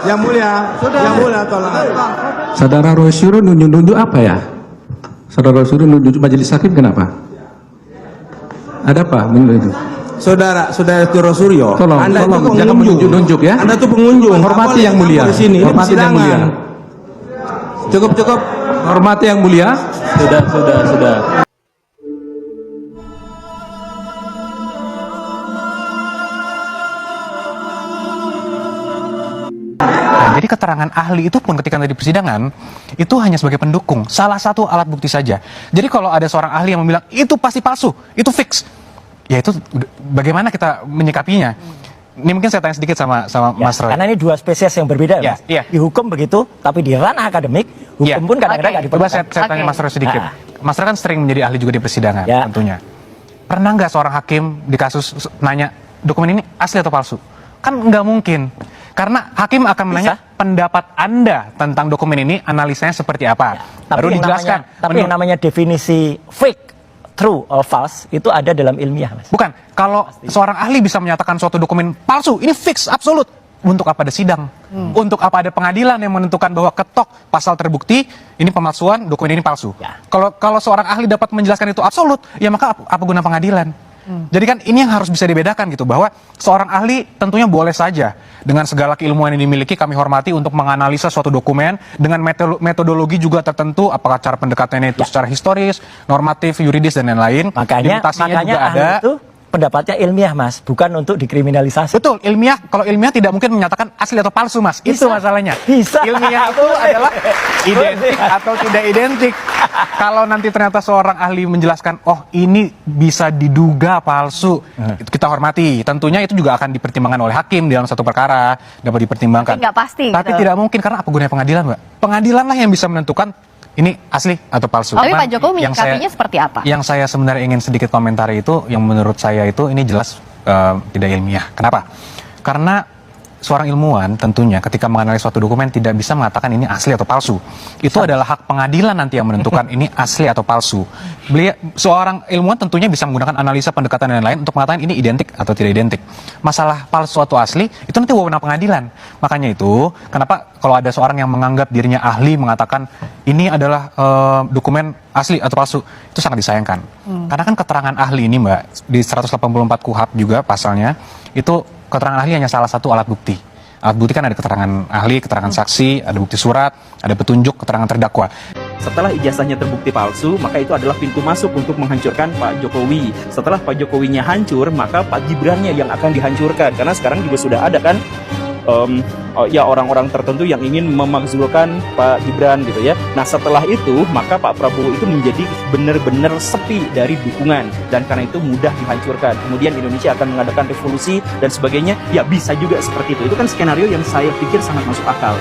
Yang mulia, yang mulia tolong. Saudara Rosyuro nunjuk-nunjuk apa ya? Saudara Rosyuro nunjuk majelis hakim kenapa? Ada apa menunjuk? Saudara Tiro Suryo, Tolong, Anda tolong, itu jangan pengunjung. menunjuk-nunjuk ya. Anda tuh pengunjung. Hormati yang mulia. Di sini. Hormati yang mulia. Cukup. Hormati yang mulia. Sudah. Nah, jadi keterangan ahli itu pun ketika di persidangan itu hanya sebagai pendukung, salah satu alat bukti saja. Jadi kalau ada seorang ahli yang bilang itu pasti palsu, itu fix, ya itu bagaimana kita menyikapinya? Ini mungkin saya tanya sedikit sama Mas Roy. Karena ini dua spesies yang berbeda, Ya, Mas. iya. Di hukum begitu, tapi di ranah akademik, hukum pun kadang-kadang nggak Coba diperlukan. saya tanya Mas Roy sedikit. Mas Roy kan sering menjadi ahli juga di persidangan, Ya. tentunya. Pernah nggak seorang hakim di kasus nanya dokumen ini asli atau palsu? Kan nggak mungkin. Karena hakim akan menanya pendapat Anda tentang dokumen ini, analisanya seperti apa. Baru dijelaskan. Tapi yang namanya definisi fake, true or false itu ada dalam ilmiah, Mas. Bukan, kalau seorang ahli bisa menyatakan suatu dokumen palsu, ini fix, absolut. Untuk apa ada sidang? Untuk apa ada pengadilan yang menentukan bahwa ketok pasal terbukti, ini pemalsuan, dokumen ini palsu. Ya. Kalau seorang ahli dapat menjelaskan itu absolut, ya maka apa guna pengadilan? Jadi kan ini yang harus bisa dibedakan gitu, bahwa seorang ahli tentunya boleh saja dengan segala keilmuan yang dimiliki kami hormati untuk menganalisa suatu dokumen dengan metodologi juga tertentu, apakah cara pendekatannya itu secara historis, normatif, yuridis dan lain-lain. Makanya juga ahli ada. itu pendapatnya ilmiah, Mas, bukan untuk dikriminalisasi. Betul, ilmiah. Kalau ilmiah tidak mungkin menyatakan asli atau palsu, Mas. Itu masalahnya. Bisa. Ilmiah itu adalah identik atau tidak identik. Kalau nanti ternyata seorang ahli menjelaskan, oh ini bisa diduga palsu, itu kita hormati. Tentunya itu juga akan dipertimbangkan oleh hakim dalam satu perkara, dapat dipertimbangkan. Tapi nggak pasti. Tapi gitu. tidak mungkin, karena apa gunanya pengadilan, Mbak? Pengadilan lah yang bisa menentukan ini asli atau palsu. Tapi Cuman Pak Jokowi yang menyikapinya seperti apa? Yang saya sebenarnya ingin sedikit komentari itu, yang menurut saya itu ini jelas tidak ilmiah. Kenapa? Karena seorang ilmuwan tentunya ketika menganalisis suatu dokumen tidak bisa mengatakan ini asli atau palsu. Itu adalah hak pengadilan nanti yang menentukan ini asli atau palsu. Seorang ilmuwan tentunya bisa menggunakan analisa pendekatan dan lain-lain untuk mengatakan ini identik atau tidak identik. Masalah palsu atau asli itu nanti wewenang pengadilan. Makanya itu kenapa kalau ada seorang yang menganggap dirinya ahli mengatakan ini adalah dokumen asli atau palsu, itu sangat disayangkan. Karena kan keterangan ahli ini, Mbak, di 184 KUHP juga pasalnya, itu keterangan ahli hanya salah satu alat bukti. Alat bukti kan ada keterangan ahli, keterangan saksi, ada bukti surat, ada petunjuk, keterangan terdakwa. Setelah ijazahnya terbukti palsu, maka itu adalah pintu masuk untuk menghancurkan Pak Jokowi. Setelah Pak Jokowinya hancur, maka Pak Gibrannya yang akan dihancurkan. Karena sekarang juga sudah ada kan ya orang-orang tertentu yang ingin memakzulkan Pak Gibran gitu ya. Nah setelah itu maka Pak Prabowo itu menjadi benar-benar sepi dari dukungan, dan karena itu mudah dihancurkan. Kemudian Indonesia akan mengadakan revolusi dan sebagainya. Ya bisa juga seperti itu. Itu kan skenario yang saya pikir sangat masuk akal.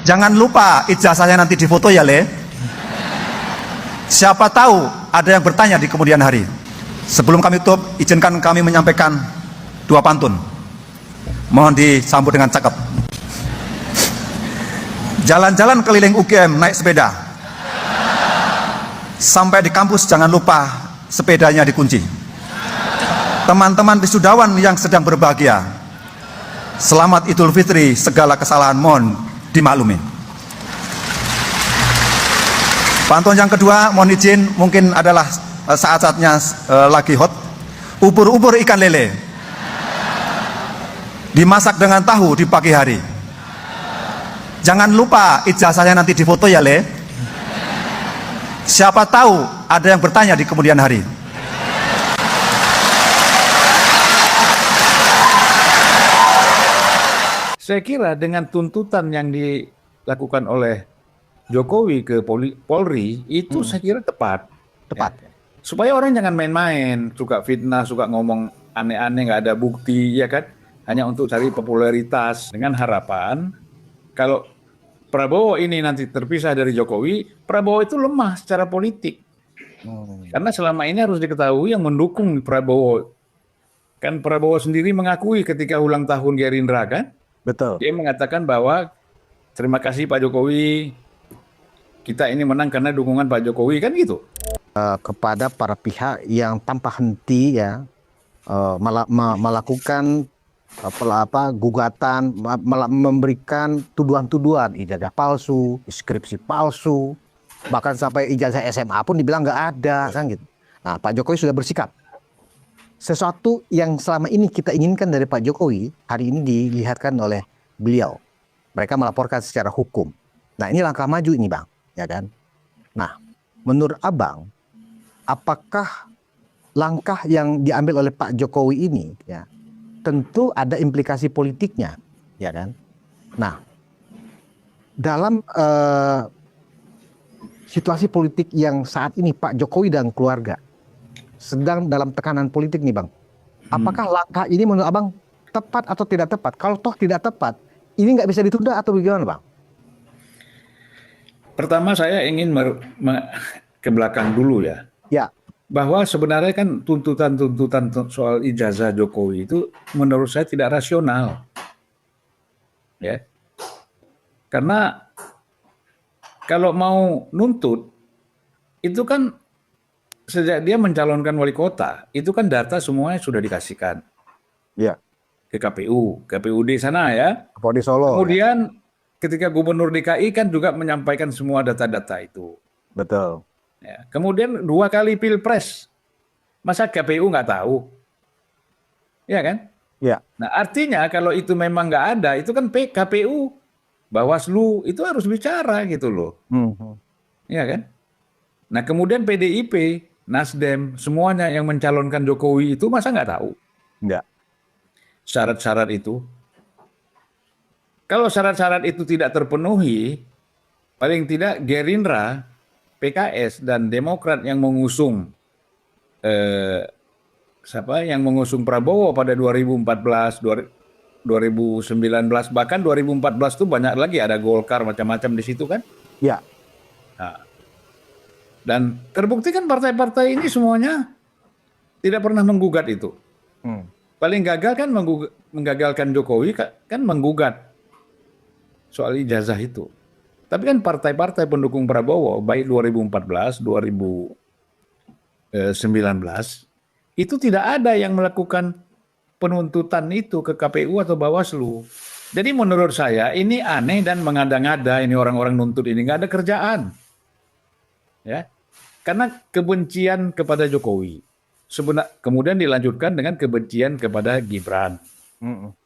Jangan lupa ijazahnya nanti difoto ya, Le. Siapa tahu ada yang bertanya di kemudian hari. Sebelum kami tutup, izinkan kami menyampaikan dua pantun. Mohon disambut dengan cakep. Jalan-jalan keliling UGM naik sepeda. Sampai di kampus jangan lupa sepedanya dikunci. Teman-teman wisudawan yang sedang berbahagia, selamat Idul Fitri, segala kesalahan mohon dimaklumi. Pantun yang kedua, mohon izin, mungkin adalah saat-saatnya lagi hot. Ubur-ubur ikan lele dimasak dengan tahu di pagi hari. Jangan lupa ijazahnya nanti difoto ya, Le. Siapa tahu ada yang bertanya di kemudian hari. Saya kira dengan tuntutan yang dilakukan oleh Jokowi ke Polri itu saya kira tepat. Ya. Supaya orang jangan main-main, suka fitnah, suka ngomong aneh-aneh, nggak ada bukti, ya kan? Hanya untuk cari popularitas, dengan harapan kalau Prabowo ini nanti terpisah dari Jokowi, Prabowo itu lemah secara politik. Karena selama ini harus diketahui yang mendukung Prabowo, kan Prabowo sendiri mengakui ketika ulang tahun Gerindra kan, Betul. dia mengatakan bahwa terima kasih Pak Jokowi, kita ini menang karena dukungan Pak Jokowi, kan gitu. Kepada para pihak yang tanpa henti ya melakukan gugatan, memberikan tuduhan-tuduhan, ijazah palsu, skripsi palsu, bahkan sampai ijazah SMA pun dibilang nggak ada, kan gitu. Nah, Pak Jokowi sudah bersikap. Sesuatu yang selama ini kita inginkan dari Pak Jokowi, hari ini dilihatkan oleh beliau. Mereka melaporkan secara hukum. Nah, ini langkah maju ini, Bang, ya kan? Nah, menurut Abang, apakah langkah yang diambil oleh Pak Jokowi ini, ya, tentu ada implikasi politiknya, ya kan? Nah, dalam situasi politik yang saat ini Pak Jokowi dan keluarga sedang dalam tekanan politik nih, Bang. Apakah langkah ini menurut Abang tepat atau tidak tepat? Kalau toh tidak tepat, ini nggak bisa ditunda atau bagaimana, Bang? Pertama saya ingin ke belakang dulu ya. Ya. Bahwa sebenarnya kan tuntutan-tuntutan soal ijazah Jokowi itu menurut saya tidak rasional. Ya. Karena kalau mau nuntut itu kan sejak dia mencalonkan wali kota, itu kan data semuanya sudah dikasihkan. Ya. Ke KPU, KPUD sana ya. Di Solo. Kemudian ketika Gubernur DKI kan juga menyampaikan semua data-data itu. Betul. Ya. Kemudian 2 kali Pilpres, masa KPU nggak tahu? Ya kan? Ya. Nah artinya kalau itu memang nggak ada, itu kan KPU, Bawaslu itu harus bicara gitu loh. Ya kan? Nah kemudian PDIP, Nasdem, semuanya yang mencalonkan Jokowi itu masa nggak tahu? Enggak. Syarat-syarat itu. Kalau syarat-syarat itu tidak terpenuhi, paling tidak Gerindra, PKS dan Demokrat yang mengusung Prabowo pada 2014, 2019, bahkan 2014 itu banyak lagi ada Golkar macam-macam di situ kan? Ya. Nah, dan terbukti kan partai-partai ini semuanya tidak pernah menggugat itu. Paling gagal kan menggagalkan Jokowi kan menggugat soal ijazah itu. Tapi kan partai-partai pendukung Prabowo, baik 2014, 2019, itu tidak ada yang melakukan penuntutan itu ke KPU atau Bawaslu. Jadi menurut saya ini aneh dan mengada-ngada, ini orang-orang nuntut ini nggak ada kerjaan. Ya. Karena kebencian kepada Jokowi. Kemudian dilanjutkan dengan kebencian kepada Gibran.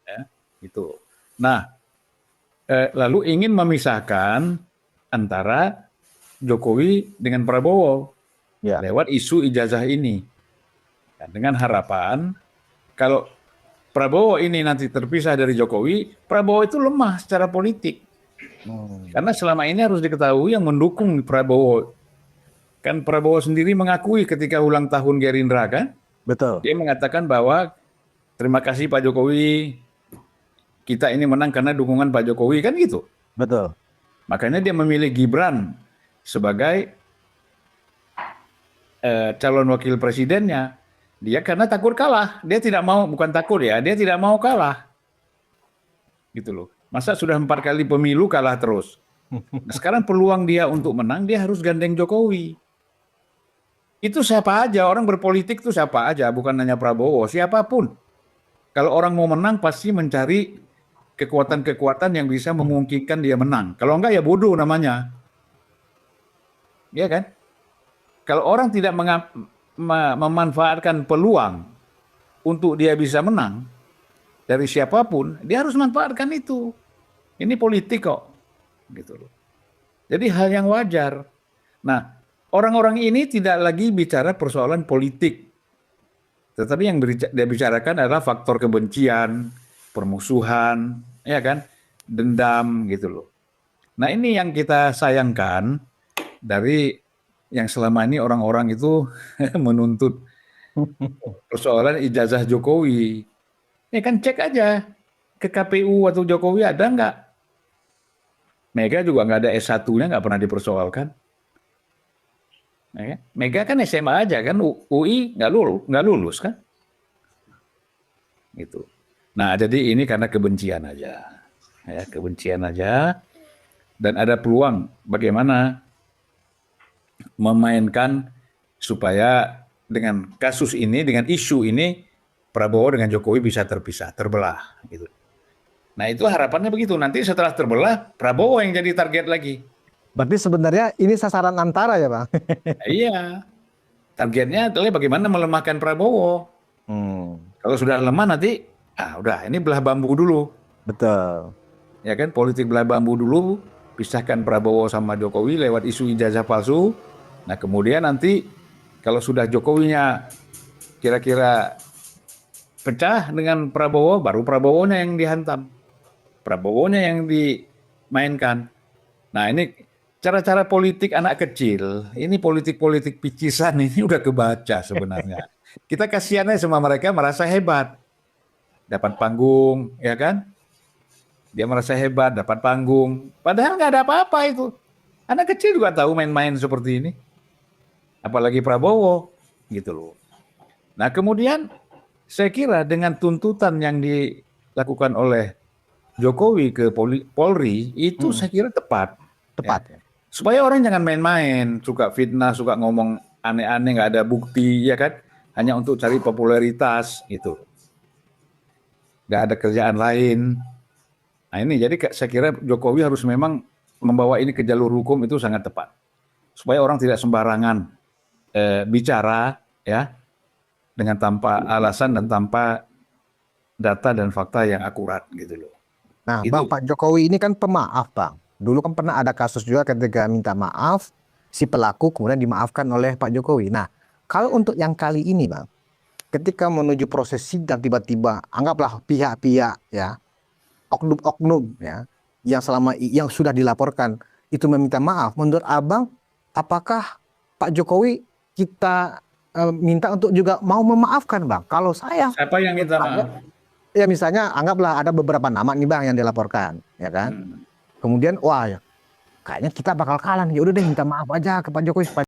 Ya, gitu. Nah, lalu ingin memisahkan antara Jokowi dengan Prabowo lewat isu ijazah ini. Ya, dengan harapan kalau Prabowo ini nanti terpisah dari Jokowi, Prabowo itu lemah secara politik. Karena selama ini harus diketahui yang mendukung Prabowo, kan Prabowo sendiri mengakui ketika ulang tahun Gerindra kan? Betul. Dia mengatakan bahwa terima kasih Pak Jokowi, kita ini menang karena dukungan Pak Jokowi kan gitu. Betul. Makanya dia memilih Gibran sebagai calon wakil presidennya. Dia karena takut kalah. Dia tidak mau, bukan takut ya, dia tidak mau kalah. Gitu loh. Masa sudah 4 kali pemilu kalah terus. Nah, sekarang peluang dia untuk menang, dia harus gandeng Jokowi. Itu siapa aja, orang berpolitik itu siapa aja, bukan hanya Prabowo, siapapun. Kalau orang mau menang pasti mencari kekuatan-kekuatan yang bisa memungkinkan dia menang. Kalau enggak ya bodoh namanya. Iya kan? Kalau orang tidak memanfaatkan peluang untuk dia bisa menang dari siapapun, dia harus manfaatkan itu. Ini politik kok. Gitu loh. Jadi hal yang wajar. Nah, orang-orang ini tidak lagi bicara persoalan politik. Tetapi yang dia bicarakan adalah faktor kebencian, permusuhan, ya kan? Dendam gitu loh. Nah, ini yang kita sayangkan dari yang selama ini orang-orang itu menuntut persoalan ijazah Jokowi. Ya kan cek aja ke KPU atau Jokowi ada nggak? Mega juga nggak ada S1-nya, nggak pernah dipersoalkan. Ya, Mega kan SMA aja kan, UI nggak lulus kan? Gitu. Nah jadi ini karena kebencian aja, ya kebencian aja, dan ada peluang bagaimana memainkan supaya dengan kasus ini, dengan isu ini Prabowo dengan Jokowi bisa terpisah, terbelah gitu. Nah itu harapannya begitu. Nanti setelah terbelah, Prabowo yang jadi target lagi. Berarti sebenarnya ini sasaran antara ya Bang? Iya. Targetnya adalah bagaimana melemahkan Prabowo. Kalau sudah lemah nanti, udah ini belah bambu dulu. Betul. Ya kan, politik belah bambu dulu, pisahkan Prabowo sama Jokowi lewat isu ijazah palsu. Nah kemudian nanti kalau sudah Jokowinya kira-kira pecah dengan Prabowo, baru Prabowonya yang dihantam. Prabowonya yang dimainkan. Nah ini cara-cara politik anak kecil, ini politik-politik picisan ini udah kebaca sebenarnya. Kita kasihannya sama mereka merasa hebat. Dapat panggung, ya kan? Dia merasa hebat, dapat panggung. Padahal nggak ada apa-apa itu. Anak kecil juga tahu main-main seperti ini. Apalagi Prabowo, gitu loh. Nah kemudian saya kira dengan tuntutan yang dilakukan oleh Jokowi ke Polri, itu saya kira tepat. Tepat. Ya. Supaya orang jangan main-main, suka fitnah, suka ngomong aneh-aneh, nggak ada bukti, ya kan? Hanya untuk cari popularitas, gitu. Nggak ada kerjaan lain. Nah ini, jadi saya kira Jokowi harus memang membawa ini ke jalur hukum itu sangat tepat. Supaya orang tidak sembarangan bicara, ya, dengan tanpa alasan dan tanpa data dan fakta yang akurat, gitu loh. Nah, Itu. Bang, Pak Jokowi ini kan pemaaf, Bang. Dulu kan pernah ada kasus juga ketika minta maaf, si pelaku kemudian dimaafkan oleh Pak Jokowi. Nah, kalau untuk yang kali ini, Bang, ketika menuju proses sidang tiba-tiba, anggaplah pihak-pihak, ya, oknum-oknum, ya, yang sudah dilaporkan itu meminta maaf. Menurut Abang, apakah Pak Jokowi kita minta untuk juga mau memaafkan, Bang? Kalau saya, Siapa yang minta maaf? ya misalnya anggaplah ada beberapa nama nih Bang yang dilaporkan, ya kan? Kemudian wah ya, kayaknya kita bakal kalah nih. Ya udah deh minta maaf aja ke Pak Jokowi supaya